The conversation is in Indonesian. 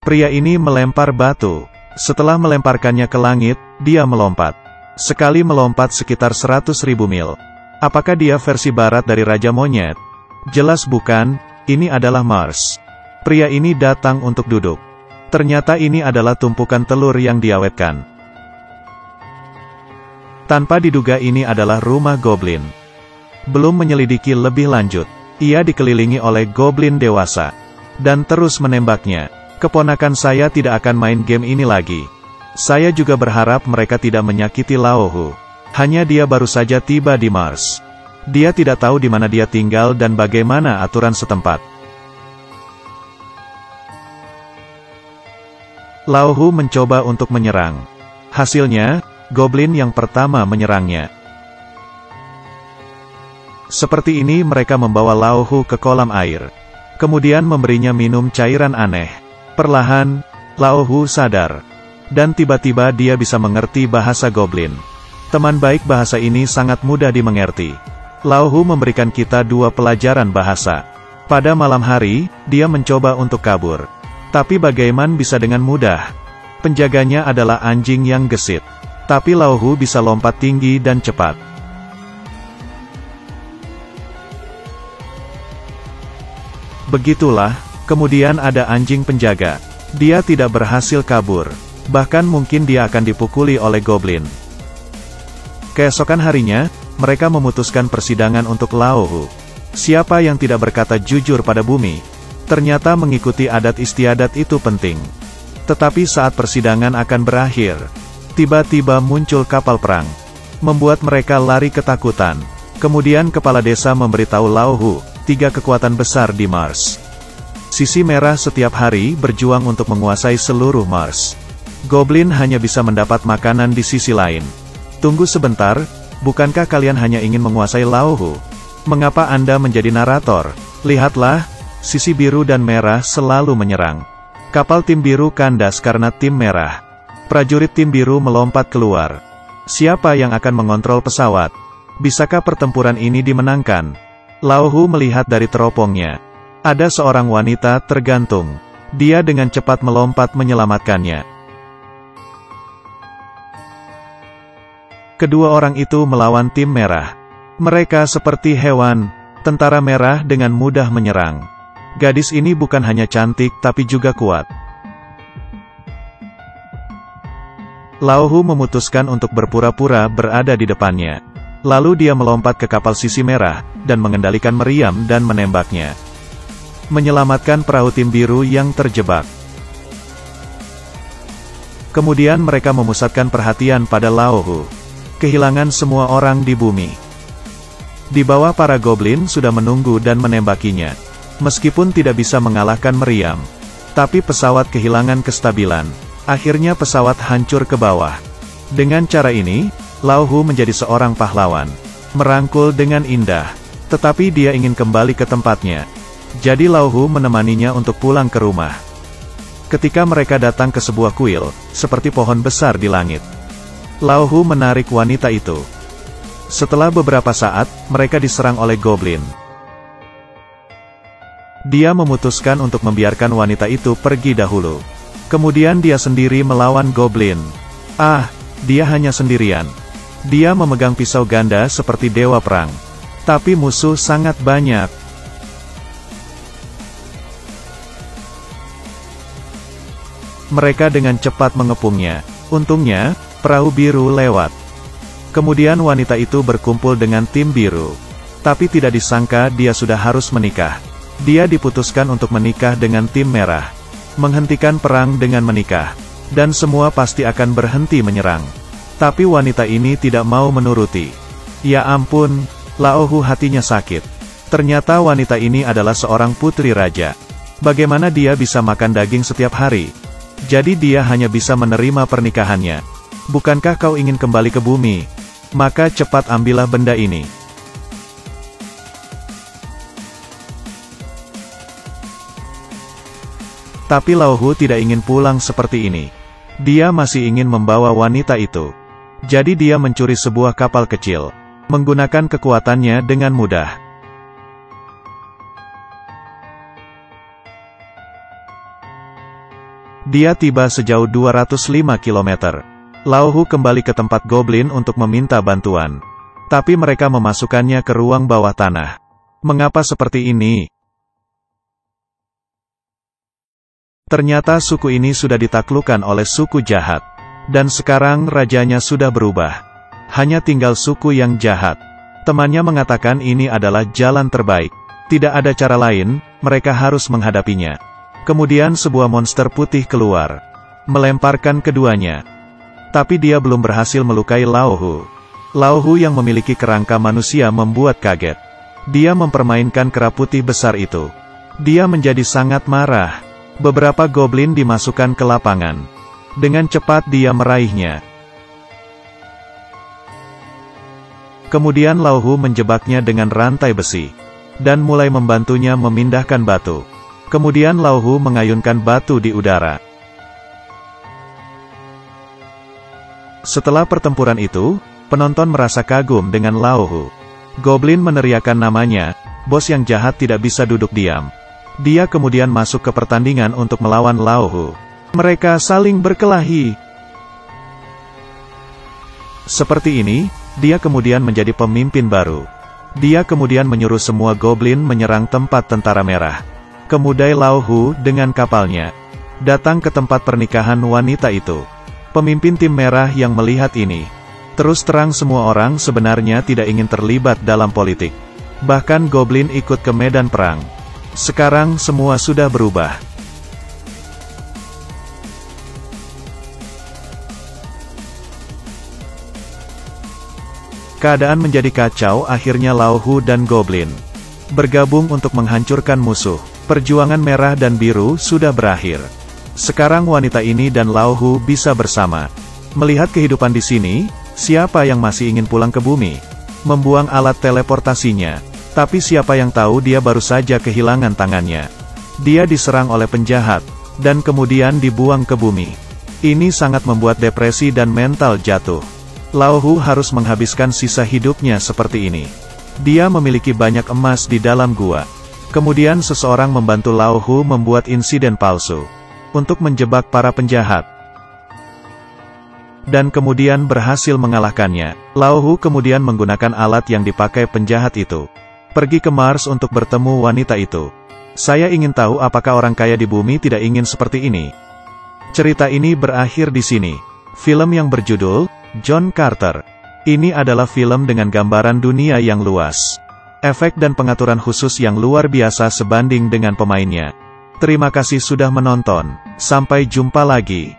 Pria ini melempar batu. Setelah melemparkannya ke langit, dia melompat. Sekali melompat sekitar 100.000 mil. Apakah dia versi barat dari Raja Monyet? Jelas bukan, ini adalah Mars. Pria ini datang untuk duduk. Ternyata ini adalah tumpukan telur yang diawetkan. Tanpa diduga ini adalah rumah goblin. Belum menyelidiki lebih lanjut, ia dikelilingi oleh goblin dewasa. Dan terus menembaknya. Keponakan saya tidak akan main game ini lagi. Saya juga berharap mereka tidak menyakiti Laohu. Hanya dia baru saja tiba di Mars. Dia tidak tahu di mana dia tinggal dan bagaimana aturan setempat. Laohu mencoba untuk menyerang. Hasilnya, goblin yang pertama menyerangnya. Seperti ini mereka membawa Laohu ke kolam air. Kemudian memberinya minum cairan aneh. Perlahan, Laohu sadar. Dan tiba-tiba dia bisa mengerti bahasa goblin. Teman baik, bahasa ini sangat mudah dimengerti. Laohu memberikan kita 2 pelajaran bahasa. Pada malam hari, dia mencoba untuk kabur. Tapi bagaimana bisa dengan mudah? Penjaganya adalah anjing yang gesit. Tapi Laohu bisa lompat tinggi dan cepat. Begitulah, kemudian ada anjing penjaga. Dia tidak berhasil kabur. Bahkan mungkin dia akan dipukuli oleh goblin. Keesokan harinya, mereka memutuskan persidangan untuk Laohu. Siapa yang tidak berkata jujur pada bumi? Ternyata mengikuti adat istiadat itu penting. Tetapi saat persidangan akan berakhir, tiba-tiba muncul kapal perang. Membuat mereka lari ketakutan. Kemudian kepala desa memberitahu Laohu, 3 kekuatan besar di Mars. Sisi merah setiap hari berjuang untuk menguasai seluruh Mars. Goblin hanya bisa mendapat makanan di sisi lain. Tunggu sebentar, bukankah kalian hanya ingin menguasai Laohu? Mengapa Anda menjadi narator? Lihatlah, sisi biru dan merah selalu menyerang. Kapal tim biru kandas karena tim merah. Prajurit tim biru melompat keluar. Siapa yang akan mengontrol pesawat? Bisakah pertempuran ini dimenangkan? Laohu melihat dari teropongnya. Ada seorang wanita tergantung. Dia dengan cepat melompat menyelamatkannya. Kedua orang itu melawan tim merah. Mereka seperti hewan. Tentara merah dengan mudah menyerang. Gadis ini bukan hanya cantik tapi juga kuat. Laohu memutuskan untuk berpura-pura berada di depannya. Lalu dia melompat ke kapal sisi merah, dan mengendalikan meriam dan menembaknya. Menyelamatkan perahu tim biru yang terjebak. Kemudian mereka memusatkan perhatian pada Laohu. Kehilangan semua orang di bumi. Di bawah para goblin sudah menunggu dan menembakinya. Meskipun tidak bisa mengalahkan meriam. Tapi pesawat kehilangan kestabilan. Akhirnya pesawat hancur ke bawah. Dengan cara ini, Laohu menjadi seorang pahlawan. Merangkul dengan indah. Tetapi dia ingin kembali ke tempatnya. Jadi Laohu menemaninya untuk pulang ke rumah. Ketika mereka datang ke sebuah kuil, seperti pohon besar di langit. Laohu menarik wanita itu. Setelah beberapa saat, mereka diserang oleh goblin. Dia memutuskan untuk membiarkan wanita itu pergi dahulu. Kemudian dia sendiri melawan goblin. Dia hanya sendirian. Dia memegang pisau ganda seperti dewa perang. Tapi musuh sangat banyak. Mereka dengan cepat mengepungnya. Untungnya, perahu biru lewat. Kemudian wanita itu berkumpul dengan tim biru. Tapi tidak disangka dia sudah harus menikah. Dia diputuskan untuk menikah dengan tim merah. Menghentikan perang dengan menikah. Dan semua pasti akan berhenti menyerang. Tapi wanita ini tidak mau menuruti. Ya ampun, Laohu hatinya sakit. Ternyata wanita ini adalah seorang putri raja. Bagaimana dia bisa makan daging setiap hari? Jadi dia hanya bisa menerima pernikahannya. Bukankah kau ingin kembali ke bumi? Maka cepat ambillah benda ini. Tapi Laohu tidak ingin pulang seperti ini. Dia masih ingin membawa wanita itu. Jadi dia mencuri sebuah kapal kecil. Menggunakan kekuatannya dengan mudah. Dia tiba sejauh 205 km. Lao Hu kembali ke tempat Goblin untuk meminta bantuan. Tapi mereka memasukkannya ke ruang bawah tanah. Mengapa seperti ini? Ternyata suku ini sudah ditaklukkan oleh suku jahat. Dan sekarang rajanya sudah berubah. Hanya tinggal suku yang jahat. Temannya mengatakan ini adalah jalan terbaik. Tidak ada cara lain, mereka harus menghadapinya. Kemudian sebuah monster putih keluar. Melemparkan keduanya. Tapi dia belum berhasil melukai Lao Hu. Lao Hu yang memiliki kerangka manusia membuat kaget. Dia mempermainkan kera putih besar itu. Dia menjadi sangat marah. Beberapa goblin dimasukkan ke lapangan. Dengan cepat dia meraihnya. Kemudian Lao Hu menjebaknya dengan rantai besi. Dan mulai membantunya memindahkan batu. Kemudian Lao Hu mengayunkan batu di udara. Setelah pertempuran itu, penonton merasa kagum dengan Lao Hu. Goblin meneriakkan namanya, bos yang jahat tidak bisa duduk diam. Dia kemudian masuk ke pertandingan untuk melawan Lao Hu. Mereka saling berkelahi. Seperti ini, dia kemudian menjadi pemimpin baru. Dia kemudian menyuruh semua goblin menyerang tempat tentara merah. Kemudian Lao Hu dengan kapalnya datang ke tempat pernikahan wanita itu. Pemimpin tim merah yang melihat ini. Terus terang semua orang sebenarnya tidak ingin terlibat dalam politik. Bahkan goblin ikut ke medan perang. Sekarang semua sudah berubah. Keadaan menjadi kacau, akhirnya Lao Hu dan goblin bergabung untuk menghancurkan musuh. Perjuangan merah dan biru sudah berakhir. Sekarang wanita ini dan Lao Hu bisa bersama. Melihat kehidupan di sini, siapa yang masih ingin pulang ke bumi? Membuang alat teleportasinya. Tapi siapa yang tahu dia baru saja kehilangan tangannya. Dia diserang oleh penjahat, dan kemudian dibuang ke bumi. Ini sangat membuat depresi dan mental jatuh. Lao Hu harus menghabiskan sisa hidupnya seperti ini. Dia memiliki banyak emas di dalam gua. Kemudian seseorang membantu Lao Hu membuat insiden palsu. Untuk menjebak para penjahat. Dan kemudian berhasil mengalahkannya. Lao Hu kemudian menggunakan alat yang dipakai penjahat itu. Pergi ke Mars untuk bertemu wanita itu. Saya ingin tahu apakah orang kaya di bumi tidak ingin seperti ini. Cerita ini berakhir di sini. Film yang berjudul John Carter. Ini adalah film dengan gambaran dunia yang luas. Efek dan pengaturan khusus yang luar biasa sebanding dengan pemainnya. Terima kasih sudah menonton. Sampai jumpa lagi.